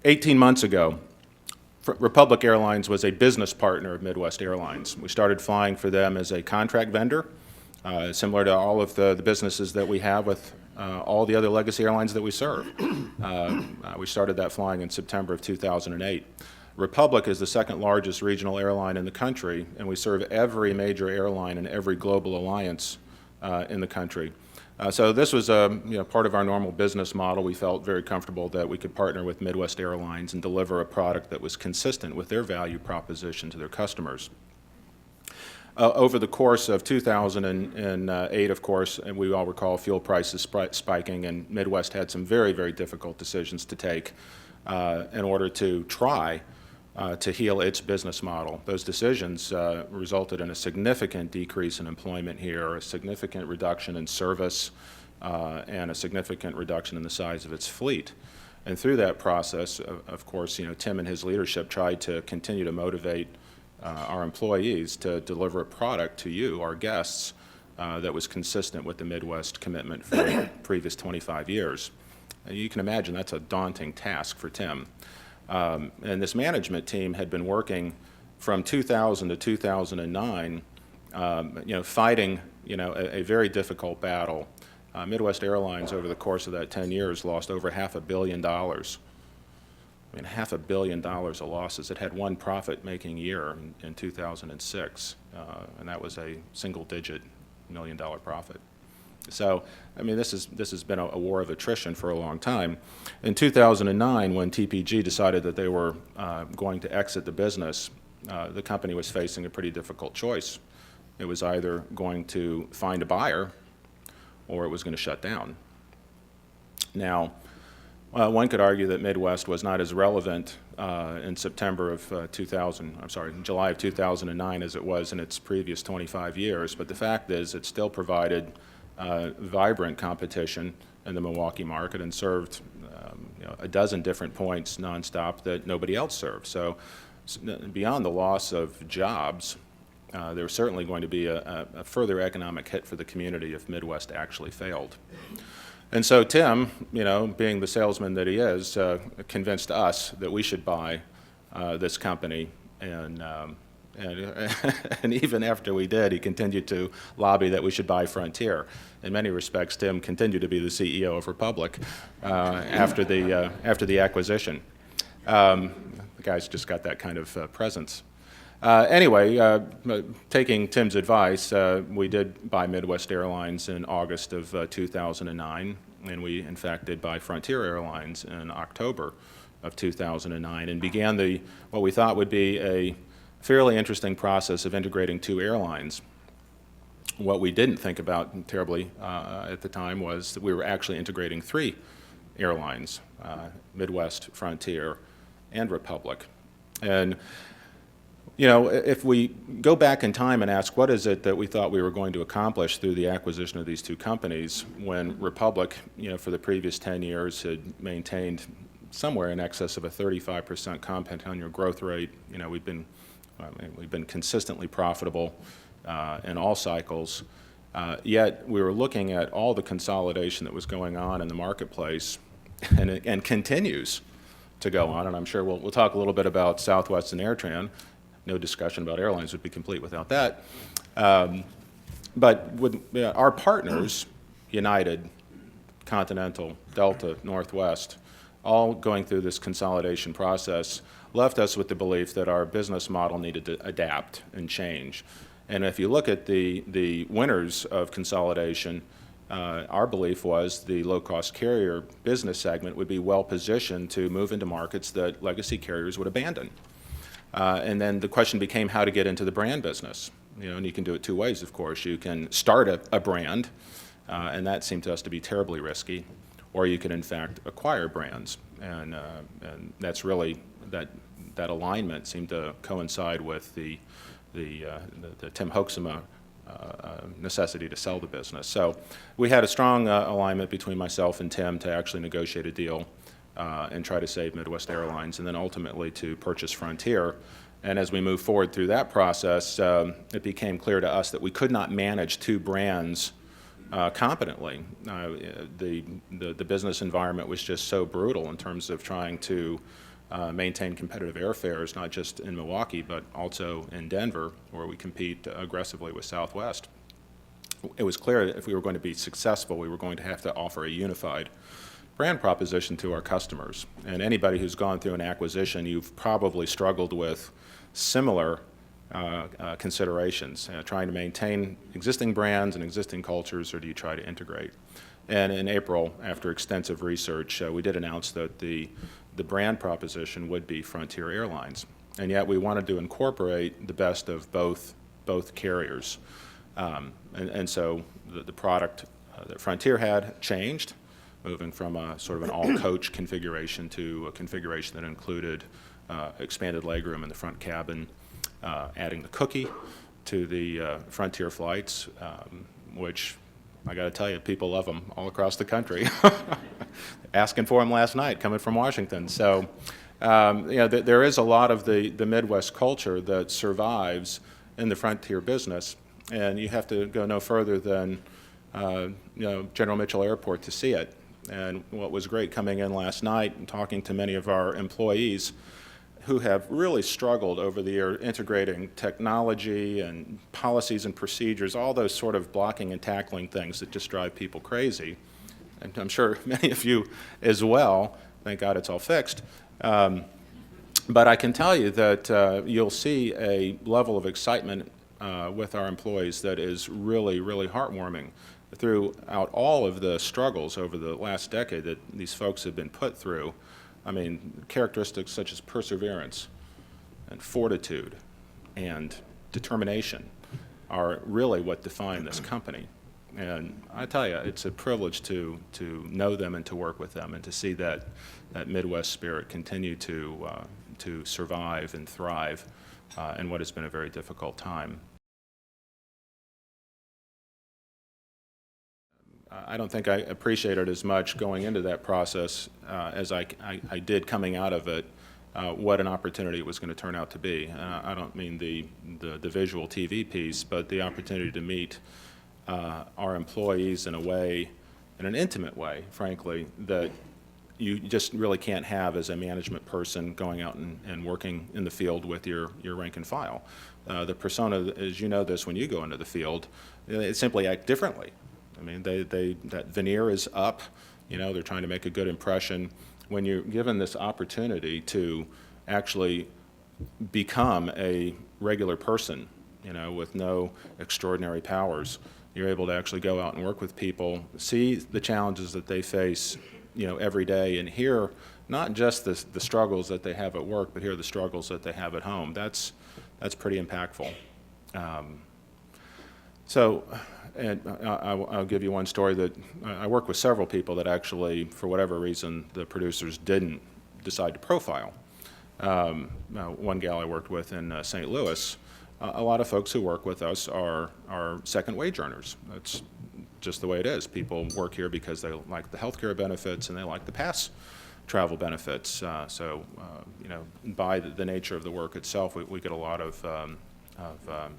18 months ago, Republic Airlines was a business partner of Midwest Airlines. We started flying for them as a contract vendor, similar to all of the businesses that we have with all the other legacy airlines that we serve. We started that flying in September of 2008. Republic is the second largest regional airline in the country, and we serve every major airline and every global alliance in the country. So this was part of our normal business model. We felt very comfortable that we could partner with Midwest Airlines and deliver a product that was consistent with their value proposition to their customers. Over the course of 2008, of course, and we all recall fuel prices spiking, and Midwest had some very, very difficult decisions to take in order to try to heal its business model. Those decisions resulted in a significant decrease in employment here, a significant reduction in service, and a significant reduction in the size of its fleet. And through that process, of course, Tim and his leadership tried to continue to motivate our employees to deliver a product to you, our guests, that was consistent with the Midwest commitment for the previous 25 years. And you can imagine that's a daunting task for Tim. And this management team had been working from 2000 to 2009, fighting, a very difficult battle. Midwest Airlines, over the course of that 10 years, lost over $500 million. $500 million of losses. It had one profit-making year in 2006, and that was a single-digit million-dollar profit. So, this has been a war of attrition for a long time. In 2009, when TPG decided that they were going to exit the business, the company was facing a pretty difficult choice. It was either going to find a buyer or it was going to shut down. Now, one could argue that Midwest was not as relevant in July of 2009 as it was in its previous 25 years, but the fact is it still provided vibrant competition in the Milwaukee market and served a dozen different points nonstop that nobody else served. So beyond the loss of jobs, there was certainly going to be a further economic hit for the community if Midwest actually failed. And so Tim, being the salesman that he is, convinced us that we should buy this company, and even after we did, he continued to lobby that we should buy Frontier. In many respects, Tim continued to be the CEO of Republic after the acquisition. The guy's just got that kind of presence. Anyway, taking Tim's advice, we did buy Midwest Airlines in August of 2009, and we, in fact, did buy Frontier Airlines in October of 2009, and began what we thought would be a fairly interesting process of integrating two airlines. What we didn't think about terribly at the time was that we were actually integrating three airlines, Midwest, Frontier, and Republic. And if we go back in time and ask what is it that we thought we were going to accomplish through the acquisition of these two companies, when Republic, for the previous 10 years had maintained somewhere in excess of a 35% compound annual growth rate, we've been consistently profitable in all cycles, yet we were looking at all the consolidation that was going on in the marketplace, and continues to go on, and I'm sure we'll talk a little bit about Southwest and AirTran. No discussion about airlines would be complete without that. But with our partners, United, Continental, Delta, Northwest, all going through this consolidation process, left us with the belief that our business model needed to adapt and change. And if you look at the winners of consolidation, our belief was the low-cost carrier business segment would be well-positioned to move into markets that legacy carriers would abandon. And then the question became how to get into the brand business. And you can do it two ways, of course. You can start a brand, and that seemed to us to be terribly risky, or you can, in fact, acquire brands. And that's really, that alignment seemed to coincide with the Tim Hoeksema necessity to sell the business. So we had a strong alignment between myself and Tim to actually negotiate a deal and try to save Midwest Airlines, and then ultimately to purchase Frontier. And as we moved forward through that process, it became clear to us that we could not manage two brands competently. The business environment was just so brutal in terms of trying to maintain competitive airfares, not just in Milwaukee, but also in Denver, where we compete aggressively with Southwest. It was clear that if we were going to be successful, we were going to have to offer a unified brand proposition to our customers. And anybody who's gone through an acquisition, you've probably struggled with similar considerations, trying to maintain existing brands and existing cultures, or do you try to integrate? And in April, after extensive research, we did announce that the brand proposition would be Frontier Airlines. And yet we wanted to incorporate the best of both carriers. And so the product that Frontier had changed, moving from a sort of an all-coach configuration to a configuration that included expanded legroom in the front cabin, adding the cookie to the Frontier flights, which I got to tell you, people love them all across the country. Asking for them last night, coming from Washington. So, there is a lot of the Midwest culture that survives in the Frontier business, and you have to go no further than General Mitchell Airport to see it. And what was great coming in last night and talking to many of our employees who have really struggled over the year integrating technology and policies and procedures, all those sort of blocking and tackling things that just drive people crazy. And I'm sure many of you as well. Thank God it's all fixed. But I can tell you that you'll see a level of excitement with our employees that is really, really heartwarming. Throughout all of the struggles over the last decade that these folks have been put through, I mean, characteristics such as perseverance and fortitude and determination are really what define this company. And I tell you, it's a privilege to know them and to work with them and to see that Midwest spirit continue to survive and thrive in what has been a very difficult time. I don't think I appreciated as much going into that process as I did coming out of it, what an opportunity it was going to turn out to be. I don't mean the visual TV piece, but the opportunity to meet our employees in an intimate way, frankly, that you just really can't have as a management person going out and working in the field with your rank and file. The persona, as you know this when you go into the field, they simply act differently. I mean, that veneer is up. They're trying to make a good impression. When you're given this opportunity to actually become a regular person, with no extraordinary powers, you're able to actually go out and work with people, see the challenges that they face, every day, and hear not just the struggles that they have at work, but hear the struggles that they have at home. That's pretty impactful. And I'll give you one story that I work with several people that actually, for whatever reason, the producers didn't decide to profile. One gal I worked with in St. Louis, a lot of folks who work with us are second wage earners. That's just the way it is. People work here because they like the health care benefits and they like the pass travel benefits. By the nature of the work itself, we get a lot of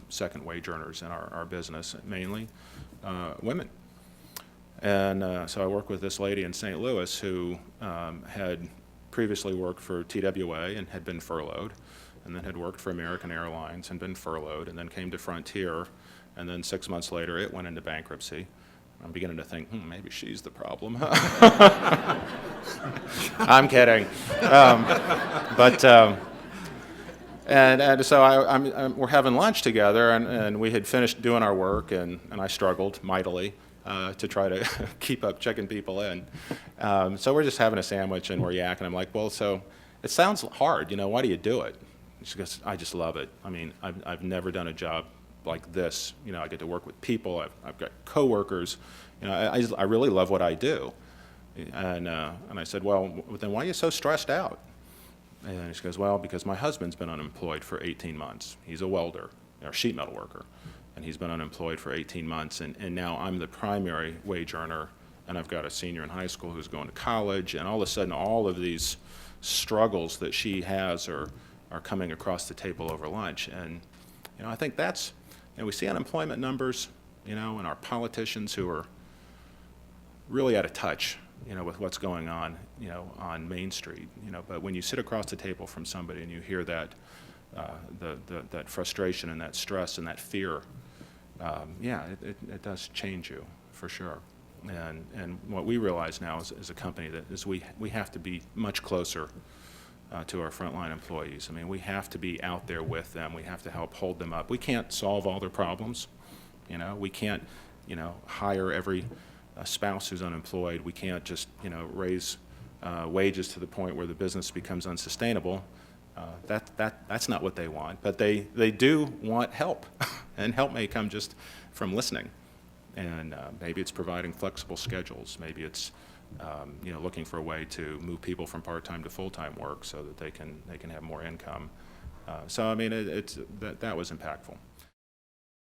second wage earners in our business, mainly women. And so I work with this lady in St. Louis who had previously worked for TWA and had been furloughed, and then had worked for American Airlines and been furloughed, and then came to Frontier, and then 6 months later it went into bankruptcy. I'm beginning to think, maybe she's the problem. I'm kidding. And so we're having lunch together, and we had finished doing our work, and I struggled mightily to try to keep up checking people in. So we're just having a sandwich, and we're yakking. I'm like, well, so it sounds hard, why do you do it? She goes, I just love it. I mean, I've never done a job like this. I get to work with people. I've got coworkers. I really love what I do. And I said, well, then why are you so stressed out? And she goes, well, because my husband's been unemployed for 18 months. He's a welder, or sheet metal worker, and he's been unemployed for 18 months, and now I'm the primary wage earner, and I've got a senior in high school who's going to college, and all of a sudden all of these struggles that she has are coming across the table over lunch. And I think that's, we see unemployment numbers, and our politicians who are really out of touch with what's going on Main Street, but when you sit across the table from somebody and you hear that, that frustration and that stress and that fear, yeah, it does change you, for sure. And what we realize now as a company is we have to be much closer to our frontline employees. I mean, we have to be out there with them. We have to help hold them up. We can't solve all their problems. We can't, hire every spouse who's unemployed. We can't just, raise wages to the point where the business becomes unsustainable. That's not what they want. But they do want help, and help may come just from listening. And maybe it's providing flexible schedules. Maybe it's looking for a way to move people from part-time to full-time work so that they can have more income. So I mean, that was impactful.